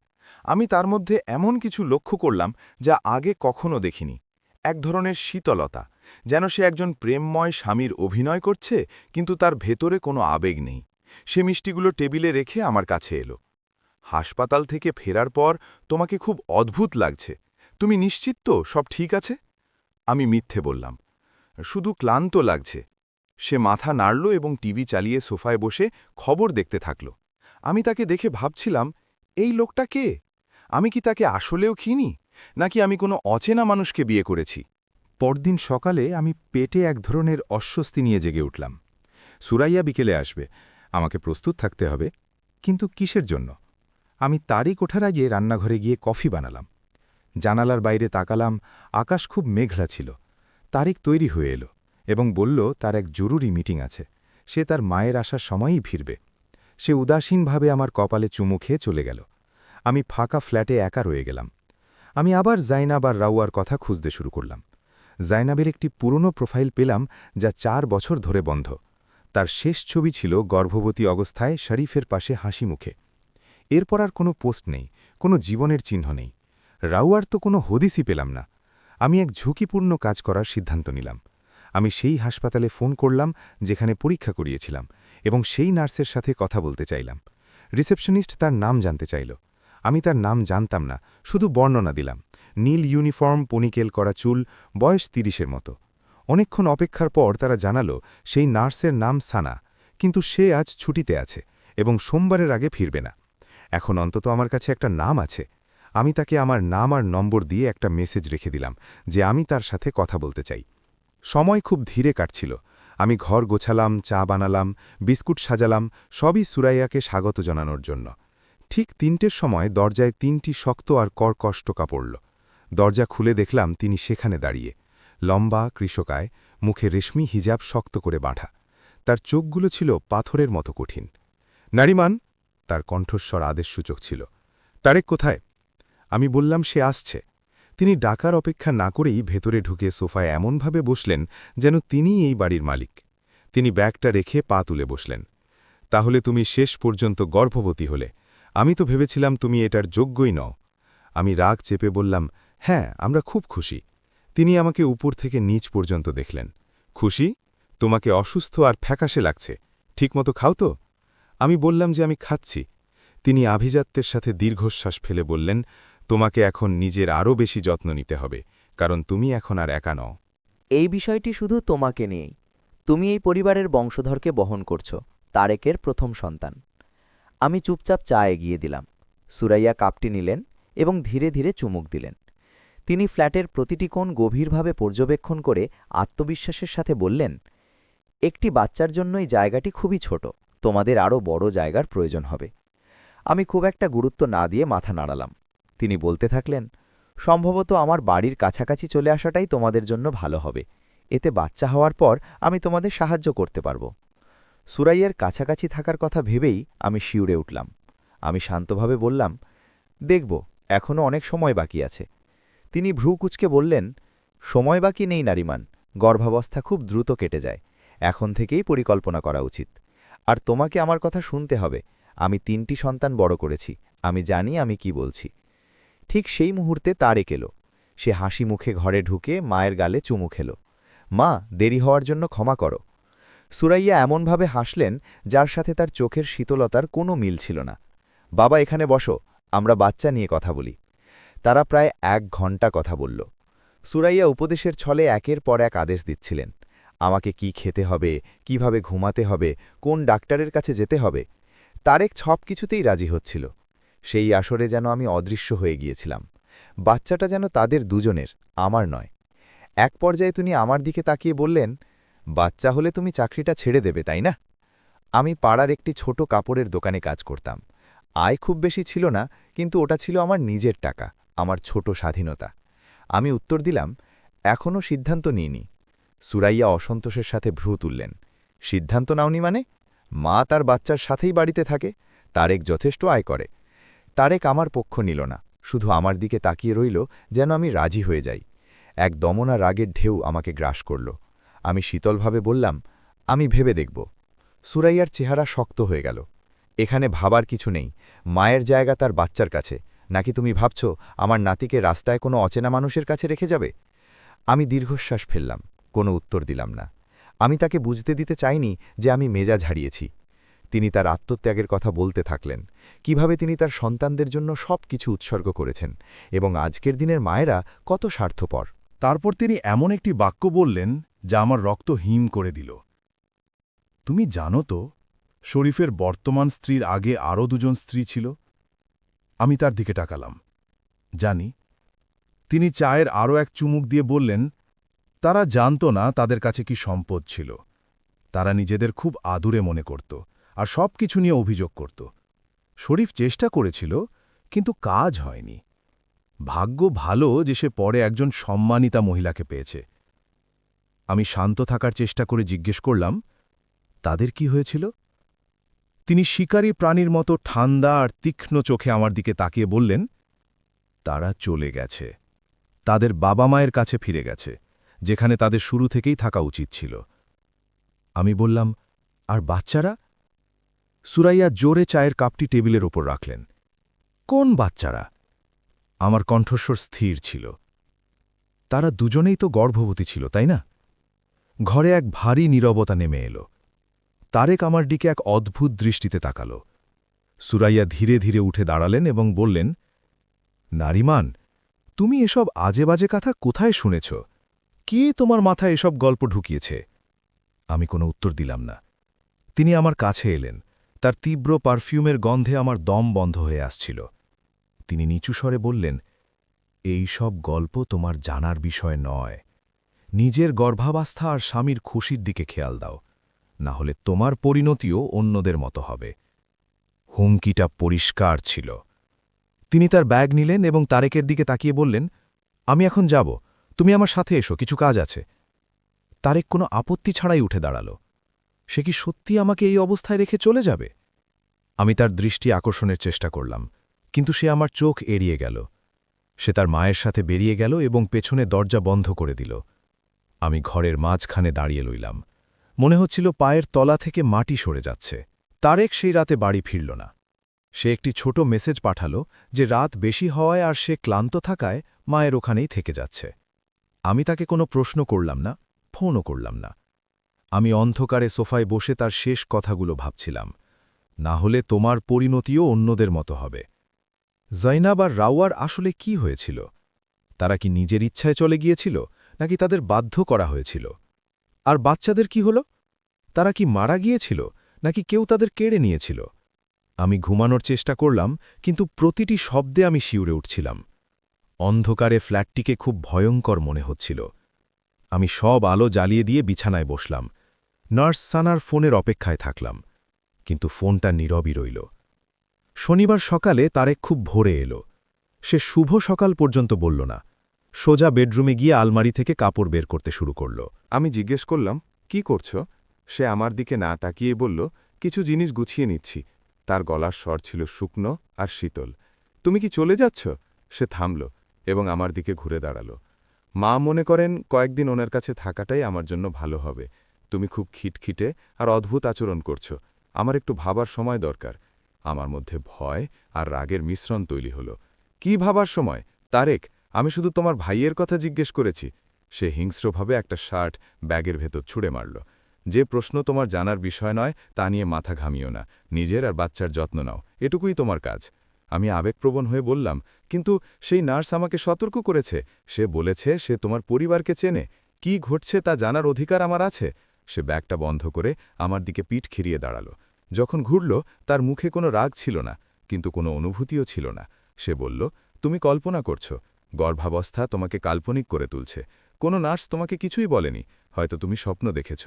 আমি তার মধ্যে এমন কিছু লক্ষ্য করলাম যা আগে কখনো দেখিনি। এক ধরনের শীতলতা, যেন সে একজন প্রেমময় স্বামীর অভিনয় করছে, কিন্তু তার ভেতরে কোনো আবেগ নেই। সে মিষ্টিগুলো টেবিলে রেখে আমার কাছে এলো। হাসপাতাল থেকে ফেরার পর তোমাকে খুব অদ্ভুত লাগছে। তুমি নিশ্চিত তো সব ঠিক আছে? আমি মিথ্যে বললাম, শুধু ক্লান্ত লাগছে। সে মাথা নাড়ল এবং টিভি চালিয়ে সোফায় বসে খবর দেখতে থাকল। আমি তাকে দেখে ভাবছিলাম, এই লোকটা কে? আমি কি তাকে আসলেও চিনি, নাকি আমি কোনো অচেনা মানুষকে বিয়ে করেছি? পরদিন সকালে আমি পেটে এক ধরনের অস্বস্তি নিয়ে জেগে উঠলাম। সুরাইয়া বিকেলে আসবে, আমাকে প্রস্তুত থাকতে হবে। কিন্তু কিসের জন্য? আমি তারিখ ওঠার আগে রান্নাঘরে গিয়ে কফি বানালাম। জানালার বাইরে তাকালাম, আকাশ খুব মেঘলা ছিল। তারিখ তৈরি হয়ে এলো এবং বলল তার এক জরুরি মিটিং আছে। সে তার মায়ের আসার সময়ই ফিরবে। সে উদাসীনভাবে আমার কপালে চুমু খেয়ে চলে গেল। আমি ফাঁকা ফ্ল্যাটে একা রয়ে গেলাম। আমি আবার জাইনাব আর রাউয়ার কথা খুঁজতে শুরু করলাম। জাইনাবের একটি পুরনো প্রোফাইল পেলাম যা 4 বছর ধরে বন্ধ। তার শেষ ছবি ছিল গর্ভবতী অবস্থায় শরীফের পাশে হাসি মুখে। এরপর আর কোনো পোস্ট নেই, কোনো জীবনের চিহ্ন নেই। রাউয়ার তো কোনো হদিসই পেলাম না। আমি এক ঝুঁকিপূর্ণ কাজ করার সিদ্ধান্ত নিলাম। আমি সেই হাসপাতালে ফোন করলাম যেখানে পরীক্ষা করিয়েছিলাম এবং সেই নার্সের সাথে কথা বলতে চাইলাম। রিসেপশনিস্ট তার নাম জানতে চাইল। আমি তার নাম জানতাম না, শুধু বর্ণনা দিলাম। নীল ইউনিফর্ম, পনিকেল করা চুল, বয়স 30-এর মতো। অনেকক্ষণ অপেক্ষার পর তারা জানালো সেই নার্সের নাম সানা, কিন্তু সে আজ ছুটিতে আছে এবং সোমবারের আগে ফিরবে না। এখন অন্তত আমার কাছে একটা নাম আছে। আমি তাকে আমার নাম আর নম্বর দিয়ে একটা মেসেজ রেখে দিলাম যে আমি তার সাথে কথা বলতে চাই। সময় খুব ধীরে কাটছিল। আমি ঘর গোছালাম, চা বানালাম, বিস্কুট সাজালাম, সবই সুরাইয়াকে স্বাগত জানানোর জন্য। ঠিক 3টের সময় দরজায় 3টি শক্ত আর কর্কশ টোকা পড়ল। দরজা খুলে দেখলাম তিনি সেখানে দাঁড়িয়ে, লম্বা, কৃশকায়, মুখে রেশমি হিজাব শক্ত করে বাঁধা। তার চোখগুলো ছিল পাথরের মতো কঠিন। নারিমান, তার কণ্ঠস্বর আদেশসূচক ছিল। তারেক কোথায়? আমি বললাম সে আসছে। তিনি ডাকার অপেক্ষা না করেই ভেতরে ঢুকে সোফায় এমনভাবে বসলেন যেন তিনিই এই বাড়ির মালিক। তিনি ব্যাগটা রেখে পা তুলে বসলেন। তাহলে তুমি শেষ পর্যন্ত গর্ভবতী হলে। আমি তো ভেবেছিলাম তুমি এটার যোগ্যই নও। আমি রাগ চেপে বললাম, হ্যাঁ, আমরা খুব খুশি। তিনি আমাকে উপর থেকে নিচ পর্যন্ত দেখলেন। খুশি? তোমাকে অসুস্থ আর ফ্যাকাশে লাগছে, ঠিকমতো খাও তো? আমি বললাম যে আমি খাচ্ছি। তিনি আভিজাত্যের সাথে দীর্ঘশ্বাস ফেলে বললেন, তোমাকে এখন নিজের আরও বেশি যত্ন নিতে হবে, কারণ তুমি এখন আর একা নও। এই বিষয়টি শুধু তোমাকে নিয়েই। তুমি এই পরিবারের বংশধরকে বহন করছো, তারেকের প্রথম সন্তান। আমি চুপচাপ চা এগিয়ে দিলাম। সুরাইয়া কাপটি নিলেন এবং ধীরে ধীরে চুমুক দিলেন। তিনি ফ্ল্যাটের প্রতিটি কোণ গভীরভাবে পর্যবেক্ষণ করে আত্মবিশ্বাসের সাথে বললেন, একটি বাচ্চার জন্যই জায়গাটি খুবই ছোট, তোমাদের আরও বড় জায়গার প্রয়োজন হবে। আমি খুব একটা গুরুত্ব না দিয়ে মাথা নাড়ালাম। তিনি বলতে থাকলেন, সম্ভবত আমার বাড়ির কাছাকাছি চলে আসাটাই তোমাদের জন্য ভালো হবে। এতে বাচ্চা হওয়ার পর আমি তোমাদের সাহায্য করতে পারব। সুরাইয়ের কাছাকাছি থাকার কথা ভেবেই আমি শিউরে উঠলাম। আমি শান্তভাবে বললাম, দেখব, এখনও অনেক সময় বাকি আছে। তিনি ভ্রু কুঁচকে বললেন, সময় বাকি নেই নারিমান, গর্ভাবস্থা খুব দ্রুত কেটে যায়। এখন থেকেই পরিকল্পনা করা উচিত। আর তোমাকে আমার কথা শুনতে হবে। আমি 3টি সন্তান বড় করেছি, আমি জানি আমি কি বলছি। ঠিক সেই মুহূর্তে তারেক এলো। সে হাসি মুখে ঘরে ঢুকে মায়ের গালে চুমু খেল। মা, দেরি হওয়ার জন্য ক্ষমা করো। সুরাইয়া এমনভাবে হাসলেন যার সাথে তার চোখের শীতলতার কোনো মিল ছিল না। বাবা, এখানে বসো, আমরা বাচ্চা নিয়ে কথা বলি। তারা প্রায় 1 ঘণ্টা কথা বলল। সুরাইয়া উপদেশের ছলে একের পর এক আদেশ দিচ্ছিলেন। আমাকে কি খেতে হবে, কিভাবে ঘুমাতে হবে, কোন ডাক্তারের কাছে যেতে হবে। তারেক সব কিছুতেই রাজি হচ্ছিল। সেই আসরে যেন আমি অদৃশ্য হয়ে গিয়েছিলাম। বাচ্চাটা যেন তাদের দুজনের, আমার নয়। এক পর্যায়ে তিনি আমার দিকে তাকিয়ে বললেন, বাচ্চা হলে তুমি চাকরিটা ছেড়ে দেবে, তাই না? আমি পাড়ার একটি ছোট কাপড়ের দোকানে কাজ করতাম। আয় খুব বেশি ছিল না, কিন্তু ওটা ছিল আমার নিজের টাকা, আমার ছোট স্বাধীনতা। আমি উত্তর দিলাম, এখনও সিদ্ধান্ত নিইনি। সুরাইয়া অসন্তোষের সাথে ভ্রু তুললেন। সিদ্ধান্ত নাওনি মানে? মা তার বাচ্চার সাথেই বাড়িতে থাকে, তারেক যথেষ্ট আয় করে। তারেক আমার পক্ষ নিল না, শুধু আমার দিকে তাকিয়ে রইল যেন আমি রাজি হয়ে যাই। এক দমনা রাগের ঢেউ আমাকে গ্রাস করল। আমি শীতলভাবে বললাম, আমি ভেবে দেখব। সুরাইয়ার চেহারা শক্ত হয়ে গেল। এখানে ভাবার কিছু নেই, মায়ের জায়গা তার বাচ্চার কাছে। নাকি তুমি ভাবছ আমার নাতিকে রাস্তায় কোনো অচেনা মানুষের কাছে রেখে যাবে? আমি দীর্ঘশ্বাস ফেললাম, কোনো উত্তর দিলাম না। আমি তাকে বুঝতে দিতে চাইনি যে আমি মেজাজ হারিয়েছি। তিনি তার আত্মত্যাগের কথা বলতে থাকলেন, কিভাবে তিনি তার সন্তানদের জন্য সব কিছু উৎসর্গ করেছেন, এবং আজকের দিনের মায়েরা কত স্বার্থপর। তারপর তিনি এমন একটি বাক্য বললেন যা আমার রক্ত হিম করে দিল। তুমি জানো তো, শরীফের বর্তমান স্ত্রীর আগে আরও দুজন স্ত্রী ছিল? আমি তার দিকে তাকালাম। জানি। তিনি চায়ের আরও এক চুমুক দিয়ে বললেন, তারা জানত না তাদের কাছে কি সম্পদ ছিল। তারা নিজেদের খুব আদুরে মনে করত আর সব কিছু নিয়ে অভিযোগ করত। শরীফ চেষ্টা করেছিল, কিন্তু কাজ হয়নি। ভাগ্য ভালো যে সে পরে একজন সম্মানিতা মহিলাকে পেয়েছে। আমি শান্ত থাকার চেষ্টা করে জিজ্ঞেস করলাম, তাদের কি হয়েছিল? তিনি শিকারী প্রাণীর মতো ঠান্ডা আর তীক্ষ্ণ চোখে আমার দিকে তাকিয়ে বললেন, তারা চলে গেছে। তাদের বাবা মায়ের কাছে ফিরে গেছে, যেখানে তাদের শুরু থেকেই থাকা উচিত ছিল। আমি বললাম, আর বাচ্চারা? সুরাইয়া জোরে চায়ের কাপটি টেবিলের ওপর রাখলেন। কোন বাচ্চারা? আমার কণ্ঠস্বর স্থির ছিল। তারা দুজনেই তো গর্ভবতী ছিল, তাই না? ঘরে এক ভারী নীরবতা নেমে এলো। তারেক আমার দিকে এক অদ্ভুত দৃষ্টিতে তাকাল। সুরাইয়া ধীরে ধীরে উঠে দাঁড়ালেন এবং বললেন, নারিমান, তুমি এসব আজে বাজে কথা কোথায় শুনেছ? কে তোমার মাথায় এসব গল্প ঢুকিয়েছে? আমি কোনো উত্তর দিলাম না। তিনি আমার কাছে এলেন। তার তীব্র পারফিউমের গন্ধে আমার দম বন্ধ হয়ে আসছিল। তিনি নিচু স্বরে বললেন, এই সব গল্প তোমার জানার বিষয় নয়। নিজের গর্ভাবস্থা আর স্বামীর খুশির দিকে খেয়াল দাও, না হলে তোমার পরিণতিও অন্যদের মতো হবে। হুমকিটা পরিষ্কার ছিল। তিনি তার ব্যাগ নিলেন এবং তারেকের দিকে তাকিয়ে বললেন, আমি এখন যাব, তুমি আমার সাথে এসো, কিছু কাজ আছে। তারেক কোনো আপত্তি ছাড়াই উঠে দাঁড়াল। সে কি সত্যি আমাকে এই অবস্থায় রেখে চলে যাবে? আমি তার দৃষ্টি আকর্ষণের চেষ্টা করলাম, কিন্তু সে আমার চোখ এড়িয়ে গেল। সে তার মায়ের সাথে বেরিয়ে গেল এবং পেছনে দরজা বন্ধ করে দিল। আমি ঘরের মাঝখানে দাঁড়িয়ে রইলাম। মনে হচ্ছিল পায়ের তলা থেকে মাটি সরে যাচ্ছে। তারেক সেই রাতে বাড়ি ফিরল না। সে একটি ছোট মেসেজ পাঠাল যে রাত বেশি হওয়ায় আর সে ক্লান্ত থাকায় মায়ের ওখানেই থেকে যাচ্ছে। আমি তাকে কোনো প্রশ্ন করলাম না, ফোনও করলাম না। আমি অন্ধকারে সোফায় বসে তার শেষ কথাগুলো ভাবছিলাম, না হলে তোমার পরিণতিও অন্যদের মতো হবে। জৈনাব আর রাওয়ার আসলে কি হয়েছিল? তারা কি নিজের ইচ্ছায় চলে গিয়েছিল, নাকি তাদের বাধ্য করা হয়েছিল? আর বাচ্চাদের কি হল? তারা কি মারা গিয়েছিল, নাকি কেউ তাদের কেড়ে নিয়েছিল? আমি ঘুমানোর চেষ্টা করলাম, কিন্তু প্রতিটি শব্দে আমি শিউরে উঠছিলাম। অন্ধকারে ফ্ল্যাটটিকে খুব ভয়ঙ্কর মনে হচ্ছিল। আমি সব আলো জ্বালিয়ে দিয়ে বিছানায় বসলাম। নার্স সানার ফোনের অপেক্ষায় থাকলাম, কিন্তু ফোনটা নীরবই রইল। শনিবার সকালে তারেক খুব ভোরে এলো। সে শুভ সকাল পর্যন্ত বলল না। সোজা বেডরুমে গিয়ে আলমারি থেকে কাপড় বের করতে শুরু করল। আমি জিজ্ঞেস করলাম, কি করছো? সে আমার দিকে না তাকিয়ে বলল, কিছু জিনিস গুছিয়ে নিচ্ছি। তার গলার স্বর ছিল শুকনো আর শীতল। তুমি কি চলে যাচ্ছ? সে থামল এবং আমার দিকে ঘুরে দাঁড়াল। মা মনে করেন কয়েকদিন ওনার কাছে থাকাটাই আমার জন্য ভালো হবে। তুমি খুব খিটখিটে আর অদ্ভুত আচরণ করছো। আমার একটু ভাবার সময় দরকার। আমার মধ্যে ভয় আর রাগের মিশ্রণ তৈরি হলো। কি ভাবার সময়? তারেক, আমি শুধু তোমার ভাইয়ের কথা জিজ্ঞেস করেছি। সে হিংস্রভাবে একটা শার্ট ব্যাগের ভেতর ছুঁড়ে মারল। যে প্রশ্ন তোমার জানার বিষয় নয় তা নিয়ে মাথা ঘামিও না। নিজের আর বাচ্চার যত্ন নাও, এটুকুই তোমার কাজ। আমি আবেগপ্রবণ হয়ে বললাম, কিন্তু সেই নার্স আমাকে সতর্ক করেছে। সে বলেছে সে তোমার পরিবারকে চেনে। কি ঘটছে তা জানার অধিকার আমার আছে। সে ব্যাগটা বন্ধ করে আমার দিকে পিঠ খিরিয়ে দাঁড়াল। যখন ঘুরল, তার মুখে কোনো রাগ ছিল না, কিন্তু কোনো অনুভূতিও ছিল না। সে বলল, তুমি কল্পনা করছো। গর্ভাবস্থা তোমাকে কাল্পনিক করে তুলছে। কোনো নার্স তোমাকে কিছুই বলেনি, হয়তো তুমি স্বপ্ন দেখেছ।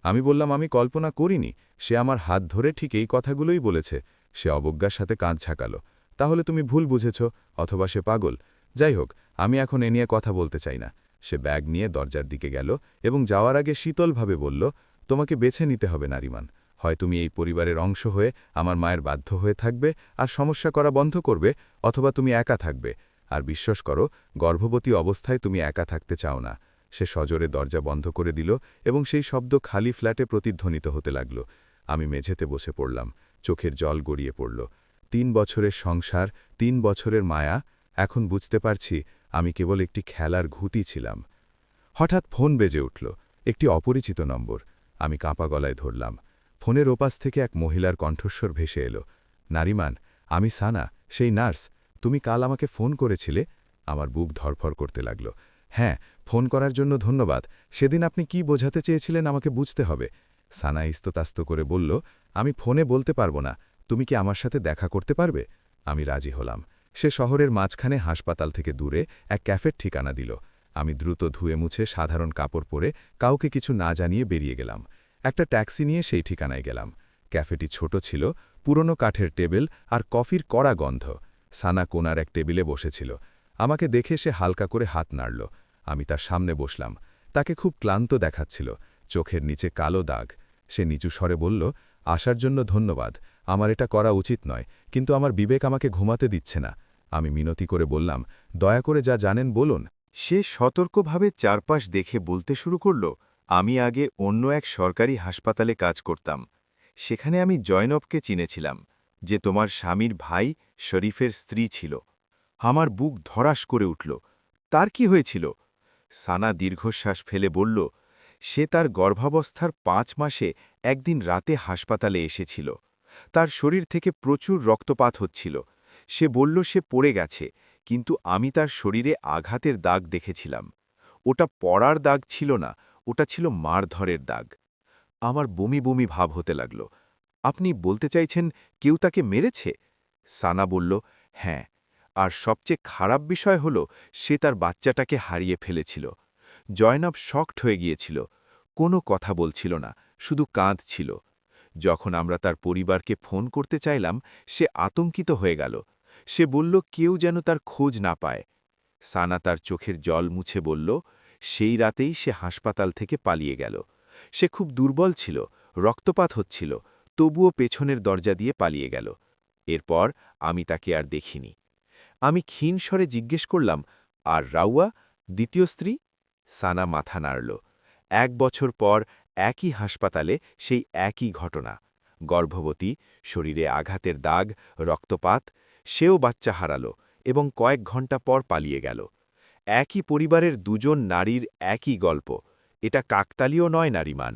আমি বললাম আমি কল্পনা করিনি। সে আমার হাত ধরে ঠিক এই কথাগুলোই বলেছে। সে অবজ্ঞার সাথে কাঁধ ঝাঁকালো। তাহলে তুমি ভুল বুঝেছ, অথবা সে পাগল। যাই হোক, আমি এখন এ নিয়ে কথা বলতে চাই না। সে ব্যাগ নিয়ে দরজার দিকে গেল এবং যাওয়ার আগে শীতলভাবে বলল, তোমাকে বেছে নিতে হবে নারিমান। হয় তুমি এই পরিবারের অংশ হয়ে আমার মায়ের বাধ্য হয়ে থাকবে আর সমস্যা করা বন্ধ করবে, অথবা তুমি একা থাকবে। আর বিশ্বাস করো, গর্ভবতী অবস্থায় তুমি একা থাকতে চাও না। সে সজোরে দরজা বন্ধ করে দিল এবং সেই শব্দ খালি ফ্ল্যাটে প্রতিধ্বনিত হতে লাগল। আমি মেঝেতে বসে পড়লাম, চোখের জল গড়িয়ে পড়ল। ৩ বছরের সংসার, ৩ বছরের মায়া, এখন বুঝতে পারছি আমি কেবল একটি খেলার ঘুঁটি ছিলাম। হঠাৎ ফোন বেজে উঠল, একটি অপরিচিত নম্বর। আমি কাঁপা গলায় ধরলাম। ফোনের ওপাশ থেকে এক মহিলার কণ্ঠস্বর ভেসে এলো, নারিমান, আমি সানা, সেই নার্স। তুমি কাল আমাকে ফোন করেছিলে? আমার বুক ধরফর করতে লাগল। হ্যাঁ, ফোন করার জন্য ধন্যবাদ। সেদিন আপনি কি বোঝাতে চেয়েছিলেন আমাকে বুঝতে হবে। সানা ইস্ততাস্ত করে বলল, আমি ফোনে বলতে পারবো না। তুমি কি আমার সাথে দেখা করতে পারবে? আমি রাজি হলাম। সে শহরের মাঝখানে হাসপাতাল থেকে দূরে এক ক্যাফের ঠিকানা দিল। আমি দ্রুত ধুয়ে মুছে সাধারণ কাপড় পরে কাউকে কিছু না জানিয়ে বেরিয়ে গেলাম। একটা ট্যাক্সি নিয়ে সেই ঠিকানায় গেলাম। ক্যাফেটি ছোট ছিল, পুরনো কাঠের টেবিল আর কফির কড়া গন্ধ। সানা কোনার এক টেবিলে বসেছিল। আমাকে দেখে সে হালকা করে হাত নাড়ল। আমি তার সামনে বসলাম। তাকে খুব ক্লান্ত দেখাচ্ছিল, চোখের নিচে কালো দাগ। সে নিচু স্বরে বলল, আসার জন্য ধন্যবাদ। আমার এটা করা উচিত নয়, কিন্তু আমার বিবেক আমাকে ঘুমাতে দিচ্ছে না। আমি মিনতি করে বললাম, দয়া করে যা জানেন বলুন। সে সতর্কভাবে চারপাশ দেখে বলতে শুরু করল, আমি আগে অন্য এক সরকারি হাসপাতালে কাজ করতাম। সেখানে আমি জয়নবকে চিনেছিলাম, যে তোমার স্বামীর ভাই শরীফের স্ত্রী ছিল। আমার বুক ধরাস করে উঠল। তার কি হয়েছিল? সানা দীর্ঘশ্বাস ফেলে বলল, সে তার গর্ভাবস্থার 5 মাসে একদিন রাতে হাসপাতালে এসেছিল। তার শরীর থেকে প্রচুর রক্তপাত হচ্ছিল। সে বলল সে পড়ে গেছে, কিন্তু আমি তার শরীরে আঘাতের দাগ দেখেছিলাম। ওটা পড়ার দাগ ছিল না, ওটা ছিল মারধরের দাগ। আমার বমি বমি ভাব হতে লাগল। আপনি বলতে চাইছেন কেউ তাকে মেরেছে? সানা বলল, হ্যাঁ, আর সবচেয়ে খারাপ বিষয় হল সে তার বাচ্চাটাকে হারিয়ে ফেলেছিল। জয়নব শকড হয়ে গিয়েছিল, কোনো কথা বলছিল না, শুধু কাঁদছিল। যখন আমরা তার পরিবারকে ফোন করতে চাইলাম, সে আতঙ্কিত হয়ে গেল। সে বলল কেউ যেন তার খোঁজ না পায়। সানা তার চোখের জল মুছে বলল, সেই রাতেই সে হাসপাতাল থেকে পালিয়ে গেল। সে খুব দুর্বল ছিল, রক্তপাত হচ্ছিল, তবুও পেছনের দরজা দিয়ে পালিয়ে গেল। এরপর আমি তাকে আর দেখিনি। আমি ক্ষীণ স্বরে জিজ্ঞেস করলাম, আর রাউয়া, দ্বিতীয় স্ত্রী? সানা মাথা নাড়ল। 1 বছর পর একই হাসপাতালে সেই একই ঘটনা। গর্ভবতী, শরীরে আঘাতের দাগ, রক্তপাত। সেও বাচ্চা হারালো এবং কয়েক ঘণ্টা পর পালিয়ে গেল। একই পরিবারের 2 জন নারীর একই গল্প। এটা কাকতালীয় নয় নারিমান।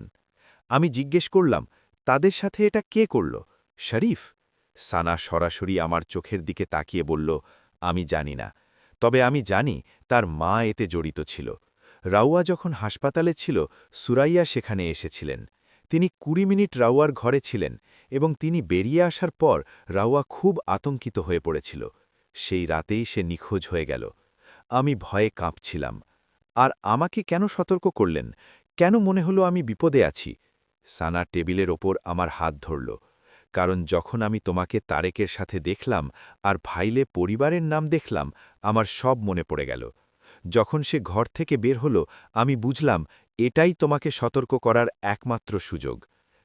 আমি জিজ্ঞেস করলাম, তাদের সাথে এটা কে করল? শরীফ? সানা সরাসরি আমার চোখের দিকে তাকিয়ে বলল, আমি জানি না, তবে আমি জানি তার মা এতে জড়িত ছিল। রাউয়া যখন হাসপাতালে ছিল, সুরাইয়া সেখানে এসেছিলেন। তিনি 20 মিনিট রাউয়ার ঘরে ছিলেন এবং তিনি বেরিয়ে আসার পর রাউয়া খুব আতঙ্কিত হয়ে পড়েছিল। সেই রাতেই সে নিখোঁজ হয়ে গেল। আমি ভয়ে কাঁপছিলাম। আর আমাকে কেন সতর্ক করলেন? কেন মনে হলো আমি বিপদে আছি? সানা টেবিলের ওপর আমার হাত ধরল। কারণ যখন আমি তোমাকে তারেকের সাথে দেখলাম আর ভাইলে পরিবারের নাম দেখলাম, আমার সব মনে পড়ে গেল। যখন সে ঘর থেকে বের হলো, আমি বুঝলাম এটাই তোমাকে সতর্ক করার একমাত্র সুযোগ।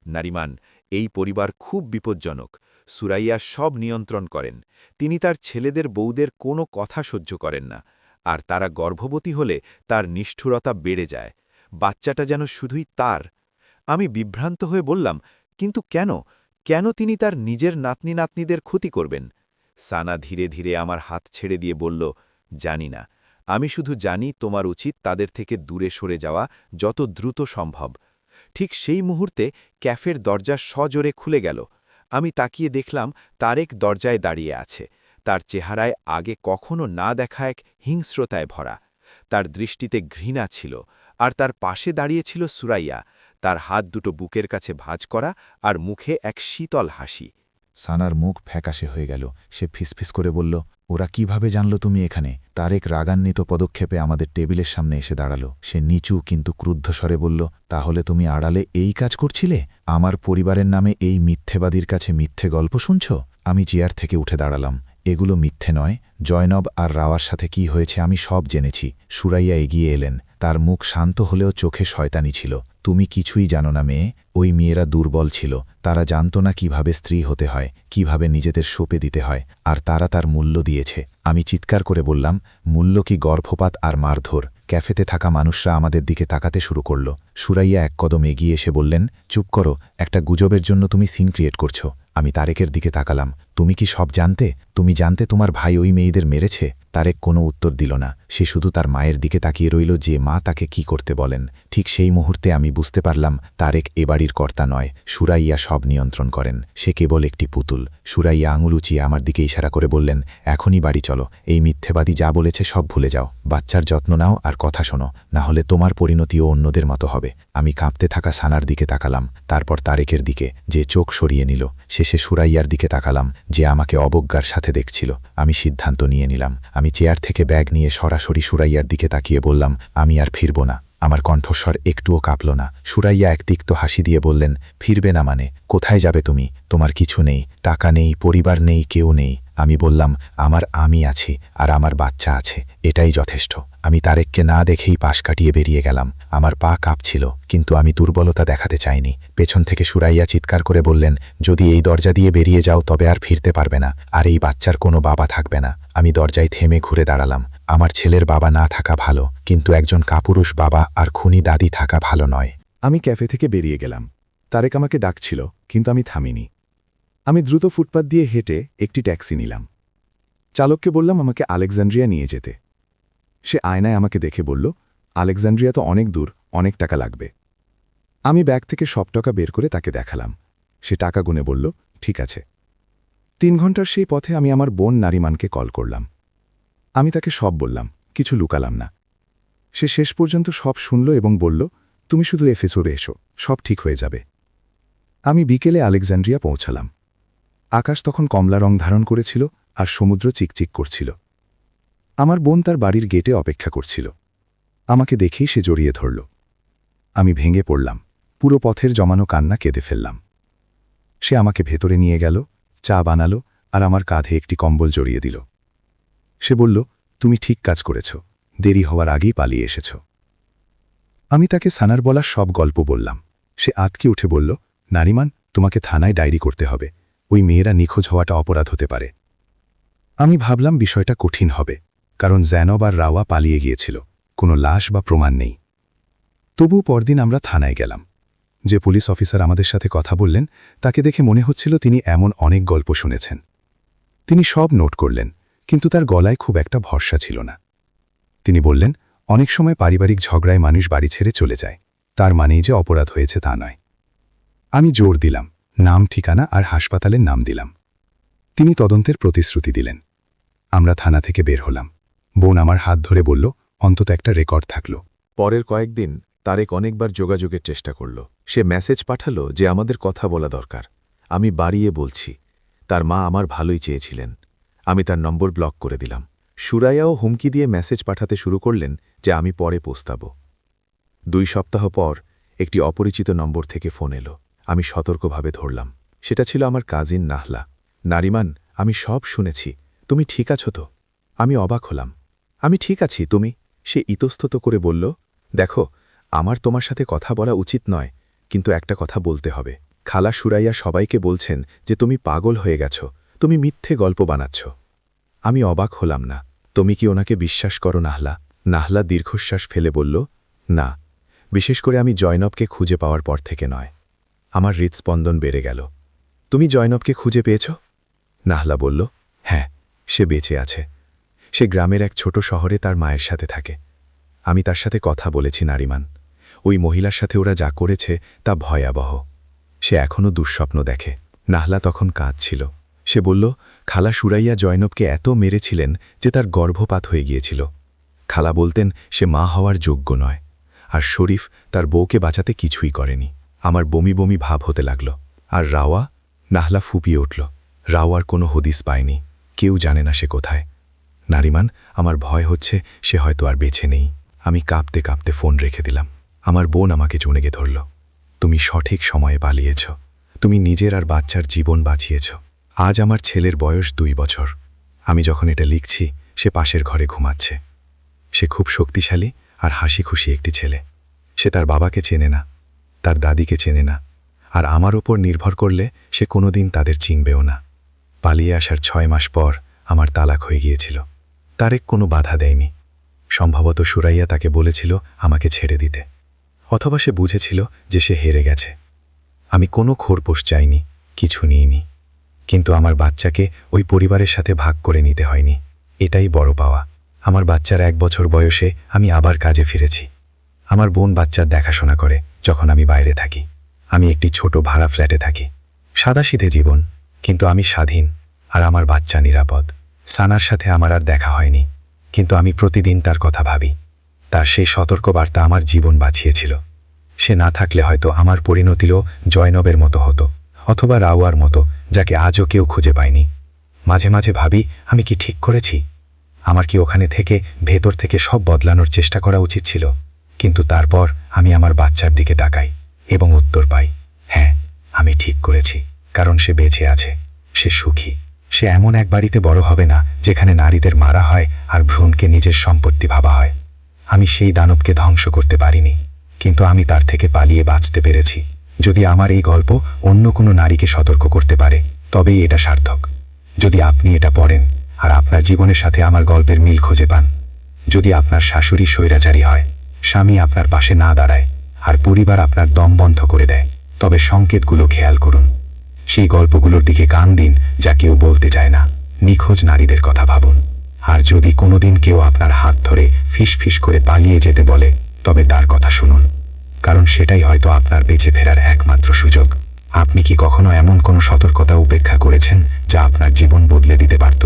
নারিমান, এই পরিবার খুব বিপজ্জনক। সুরাইয়া সব নিয়ন্ত্রণ করেন। তিনি তার ছেলেদের বউদের কোনো কথা সহ্য করেন না। আর তারা গর্ভবতী হলে তার নিষ্ঠুরতা বেড়ে যায়। বাচ্চাটা যেন শুধুই তার। আমি বিভ্রান্ত হয়ে বললাম, কিন্তু কেন? কেন তিনি তার নিজের নাতনি নাতনিদের ক্ষতি করবেন? সানা ধীরে ধীরে আমার হাত ছেড়ে দিয়ে বলল, জানি না। আমি শুধু জানি তোমার উচিত তাদের থেকে দূরে সরে যাওয়া যত দ্রুত সম্ভব। ঠিক সেই মুহূর্তে ক্যাফের দরজা সজোরে খুলে গেল। আমি তাকিয়ে দেখলাম তারেক দরজায় দাঁড়িয়ে আছে। তার চেহারায় আগে কখনো না দেখা এক হিংস্রতায় ভরা। তার দৃষ্টিতে ঘৃণা ছিল, আর তার পাশে দাঁড়িয়েছিল সুরাইয়া, তার হাত দুটো বুকের কাছে ভাঁজ করা আর মুখে এক শীতল হাসি। সানার মুখ ফ্যাকাশে হয়ে গেল। সে ফিসফিস করে বলল, ওরা কিভাবে জানল তুমি এখানে? তারেক রাগান্বিত পদক্ষেপে আমাদের টেবিলের সামনে এসে দাঁড়ালো। সে নিচু কিন্তু ক্রুদ্ধ স্বরে বলল, তাহলে তুমি আড়ালে এই কাজ করছিলে? আমার পরিবারের নামে এই মিথ্যেবাদীর কাছে মিথ্যে গল্প শুনছ? আমি চেয়ার থেকে উঠে দাঁড়ালাম। এগুলো মিথ্যে নয়। জয়নব আর রাওয়ার সাথে কি হয়েছে আমি সব জেনেছি। সুরাইয়া এগিয়ে এলেন। তার মুখ শান্ত হলেও চোখে শয়তানি ছিল। তুমি কিছুই জানো না মেয়ে। ওই মেয়েরা দুর্বল ছিল। তারা জানত না কিভাবে স্ত্রী হতে হয়, কিভাবে নিজেদের সঁপে দিতে হয়, আর তারা তার মূল্য দিয়েছে। আমি চিৎকার করে বললাম, মূল্য কি গর্ভপাত আর মারধর? ক্যাফেতে থাকা মানুষরা আমাদের দিকে তাকাতে শুরু করল। সুরাইয়া এক কদম এগিয়ে এসে বললেন, চুপ করো, একটা গুজবের জন্য তুমি সিন ক্রিয়েট করছো। আমি তারেকের দিকে তাকালাম। তুমি কি সব জানতে? তুমি জানতে তোমার ভাই ওই মেয়েদের মেরেছে? তারেক কোনো উত্তর দিল না। সে শুধু তার মায়ের দিকে তাকিয়ে রইল যে মা তাকে কি করতে বলেন। ঠিক সেই মুহূর্তে আমি বুঝতে পারলাম তারেক এ বাড়ির কর্তা নয়। সুরাইয়া সব নিয়ন্ত্রণ করেন। সে কেবল একটি পুতুল। সুরাইয়া আঙুল উঁচিয়ে আমার দিকে ইশারা করে বললেন, এখনই বাড়ি চলো। এই মিথ্যেবাদী যা বলেছে সব ভুলে যাও। বাচ্চার যত্ন নাও আর কথা শোনো, না হলে তোমার পরিণতিও অন্যদের মতো হবে। আমি কাঁপতে থাকা সানার দিকে তাকালাম, তারপর তারেকের দিকে, যে চোখ সরিয়ে নিল। শেষে সুরাইয়ার দিকে তাকালাম, যে আমাকে অবজ্ঞার সাথে দেখছিল। আমি সিদ্ধান্ত নিয়ে নিলাম। আমি চেয়ার থেকে ব্যাগ নিয়ে সরাসরি সুরাইয়ার দিকে তাকিয়ে বললাম, আমি আর ফিরব না। আমার কণ্ঠস্বর একটুও কাঁপল না। সুরাইয়া এক তিক্ত হাসি দিয়ে বললেন, ফিরবে না মানে? কোথায় যাবে তুমি? তোমার কিছু নেই, টাকা নেই, পরিবার নেই, কেউ নেই। আমি বললাম, আমি আছি আর আমার বাচ্চা আছে, এটাই যথেষ্ট। আমি তারেককে না দেখেই পাশ কাটিয়ে বেরিয়ে গেলাম। আমার পা কাঁপছিল, কিন্তু আমি দুর্বলতা দেখাতে চাইনি। পেছন থেকে সুরাইয়া চিৎকার করে বললেন, যদি এই দরজা দিয়ে বেরিয়ে যাও তবে আর ফিরতে পারবে না, আর এই বাচ্চার কোনো বাবা থাকবে না। আমি দরজায় থেমে ঘুরে দাঁড়ালাম। আমার ছেলের বাবা না থাকা ভালো, কিন্তু একজন কাপুরুষ বাবা আর খুনি দাদি থাকা ভালো নয়। আমি ক্যাফে থেকে বেরিয়ে গেলাম। তারেক আমাকে ডাকছিল, কিন্তু আমি থামিনি। আমি দ্রুত ফুটপাত দিয়ে হেঁটে একটি ট্যাক্সি নিলাম। চালককে বললাম আমাকে আলেকজান্ড্রিয়া নিয়ে যেতে। সে আয়নায় আমাকে দেখে বলল, আলেকজান্ড্রিয়া তো অনেক দূর, অনেক টাকা লাগবে। আমি ব্যাগ থেকে সব টাকা বের করে তাকে দেখালাম। সে টাকা গুনে বলল, ঠিক আছে। 3 ঘন্টার সেই পথে আমি আমার বোন নারিমানকে কল করলাম। আমি তাকে সব বললাম, কিছু লুকালাম না। সে শেষ পর্যন্ত সব শুনল এবং বলল, তুমি শুধু এফেসোরে এসো, সব ঠিক হয়ে যাবে। আমি বিকেলে আলেকজান্ড্রিয়া পৌঁছালাম। আকাশ তখন কমলা রং ধারণ করেছিল আর সমুদ্র চিকচিক করছিল। আমার বোন তার বাড়ির গেটে অপেক্ষা করছিল। আমাকে দেখেই সে জড়িয়ে ধরল। আমি ভেঙে পড়লাম। পুরো পথের জমানো কান্না কেঁদে ফেললাম। সে আমাকে ভেতরে নিয়ে গেল, চা বানালো আর আমার কাঁধে একটি কম্বল জড়িয়ে দিল। সে বলল, তুমি ঠিক কাজ করেছ, দেরি হওয়ার আগেই পালিয়ে এসেছ। আমি তাকে সানার বলা সব গল্প বললাম। সে আতকে উঠে বলল, নারিমান, তোমাকে থানায় ডায়েরি করতে হবে। ওই মেয়েরা নিখোঁজ হওয়াটা অপরাধ হতে পারে। আমি ভাবলাম বিষয়টা কঠিন হবে, কারণ জয়নব আর রাওয়া পালিয়ে গিয়েছিল, কোনো লাশ বা প্রমাণ নেই। তবু পরদিন আমরা থানায় গেলাম। যে পুলিশ অফিসার আমাদের সাথে কথা বললেন, তাকে দেখে মনে হচ্ছিল তিনি এমন অনেক গল্প শুনেছেন। তিনি সব নোট করলেন, কিন্তু তার গলায় খুব একটা ভরসা ছিল না। তিনি বললেন, অনেক সময় পারিবারিক ঝগড়ায় মানুষ বাড়ি ছেড়ে চলে যায়, তার মানেই যে অপরাধ হয়েছে তা নয়। আমি জোর দিলাম, নাম, ঠিকানা আর হাসপাতালের নাম দিলাম। তিনি তদন্তের প্রতিশ্রুতি দিলেন। আমরা থানা থেকে বের হলাম। বোন আমার হাত ধরে বলল, অন্তত একটা রেকর্ড থাকল। পরের কয়েকদিন তারেক অনেকবার যোগাযোগের চেষ্টা করল। সে মেসেজ পাঠালো যে আমাদের কথা বলা দরকার। আমি বাড়িয়ে বলছি, তার মা আমার ভালোই চেয়েছিলেন। আমি তার নম্বর ব্লক করে দিলাম। সুরাইয়াও হুমকি দিয়ে মেসেজ পাঠাতে শুরু করলেন যে আমি পরে পৌঁছাব। 2 সপ্তাহ পর একটি অপরিচিত নম্বর থেকে ফোন এলো। আমি সতর্কভাবে ধরলাম। সেটা ছিল আমার কাজিন নাহলা। নারিমান, আমি সব শুনেছি, তুমি ঠিক আছো তো? আমি অবাক হলাম। আমি ঠিক আছি, তুমি? সে ইতস্তত করে বলল, দেখো, আমার তোমার সাথে কথা বলা উচিত নয়, কিন্তু একটা কথা বলতে হবে। খালা সুরাইয়া সবাইকে বলছেন যে তুমি পাগল হয়ে গেছ, তুমি মিথ্যে গল্প বানাচ্ছ। আমি অবাক হলাম না। তুমি কি ওনাকে বিশ্বাস করো নাহলা? নাহলা দীর্ঘশ্বাস ফেলে বলল, না, বিশেষ করে আমি জয়নবকে খুঁজে পাওয়ার পর থেকে নয়। আমার হৃৎস্পন্দন বেড়ে গেল। তুমি জয়নবকে খুঁজে পেয়েছ? নাহলা বলল, হ্যাঁ, সে বেঁচে আছে। সে গ্রামের এক ছোট শহরে তার মায়ের সাথে থাকে। আমি তার সাথে কথা বলেছি নারিমান। ওই মহিলার সাথে ওরা যা করেছে তা ভয়াবহ। সে এখনও দুঃস্বপ্ন দেখে। নাহলা তখন কাঁদছিল। সে বলল, খালা সুরাইয়া জয়নবকে এত মেরেছিলেন যে তার গর্ভপাত হয়ে গিয়েছিল। খালা বলতেন সে মা হওয়ার যোগ্য নয়, আর শরীফ তার বউকে বাঁচাতে কিছুই করেনি। আমার বমি বমি ভাব হতে লাগল। আর রাওয়া? নাহলা ফুপিয়ে উঠল। রাওয়ার কোনো হদিস পায়নি, কেউ জানে না সে কোথায়। নারিমান, আমার ভয় হচ্ছে সে হয়তো আর বেঁচে নেই। আমি কাঁপতে কাঁপতে ফোন রেখে দিলাম। আমার বোন আমাকে জড়িয়ে ধরল। তুমি সঠিক সময়ে পালিয়েছ। তুমি নিজের আর বাচ্চার জীবন বাঁচিয়েছ। আজ আমার ছেলের বয়স 2 বছর। আমি যখন এটা লিখছি সে পাশের ঘরে ঘুমাচ্ছে। সে খুব শক্তিশালী আর হাসি খুশি একটি ছেলে। সে তার বাবাকে চেনে না, তার দাদিকে চেনে না, আর আমার ওপর নির্ভর করলে সে কোনোদিন তাদের চিনবেও না। পালিয়ে আসার 6 মাস পর আমার তালাক হয়ে গিয়েছিল। তারেক কোনো বাধা দেয়নি। সম্ভবত সুরাইয়া তাকে বলেছিল আমাকে ছেড়ে দিতে, অথবা সে বুঝেছিল যে সে হেরে গেছে। আমি কোনো খোরপোশ চাইনি, কিছু নিইনি, কিন্তু আমার বাচ্চাকে ওই পরিবারের সাথে ভাগ করে নিতে হয়নি। এটাই বড় পাওয়া। আমার বাচ্চার 1 বছর বয়সে আমি আবার কাজে ফিরেছি। আমার বোন বাচ্চার দেখাশোনা করে যখন আমি বাইরে থাকি। আমি একটি ছোট ভাড়া ফ্ল্যাটে থাকি। সাদাসিধে জীবন, কিন্তু আমি স্বাধীন, আর আমার বাচ্চা নিরাপদ। সানার সাথে আমার আর দেখা হয়নি, কিন্তু আমি প্রতিদিন তার কথা ভাবি। তার সেই সতর্কবার্তা আমার জীবন বাঁচিয়েছিল। সে না থাকলে হয়তো আমার পরিণতিও জয়নবের মতো হতো, অথবা রাওয়ার মতো, যাকে আজও কেউ খুঁজে পায়নি। মাঝে মাঝে ভাবি, আমি কি ঠিক করেছি? আমার কি ওখানে থেকে ভেতর থেকে সব বদলানোর চেষ্টা করা উচিত ছিল? কিন্তু তারপর আমি আমার বাচ্চার দিকে তাকাই এবং উত্তর পাই, হ্যাঁ, আমি ঠিক করেছি। কারণ সে বেঁচে আছে, সে সুখী। সে এমন এক বাড়িতে বড় হবে না যেখানে নারীদের মারা হয় আর ভ্রূণকে নিজের সম্পত্তি ভাবা হয়। আমি সেই দানবকে ধ্বংস করতে পারিনি, কিন্তু আমি তার থেকে পালিয়ে বাঁচতে পেরেছি। যদি আমার এই গল্প অন্য কোনো নারীকে সতর্ক করতে পারে, তবেই এটা সার্থক। যদি আপনি এটা পড়েন আর আপনার জীবনের সাথে আমার গল্পের মিল খুঁজে পান, যদি আপনার শাশুড়ি স্বৈরাচারী হয়, স্বামী আপনার পাশে না দাঁড়ায়, আর পরিবার আপনার দম বন্ধ করে দেয়, তবে সংকেতগুলো খেয়াল করুন। সেই গল্পগুলোর দিকে কান দিন যা কেউ বলতে চায় না। নিখোঁজ নারীদের কথা ভাবুন। আর যদি কোনোদিন কেউ আপনার হাত ধরে ফিস করে পালিয়ে যেতে বলে, তবে তার কথা শুনুন, কারণ সেটাই হয়তো আপনার বেঁচে ফেরার একমাত্র সুযোগ। আপনি কি কখনো এমন কোনো সতর্কতা উপেক্ষা করেছেন যা আপনার জীবন বদলে দিতে পারত?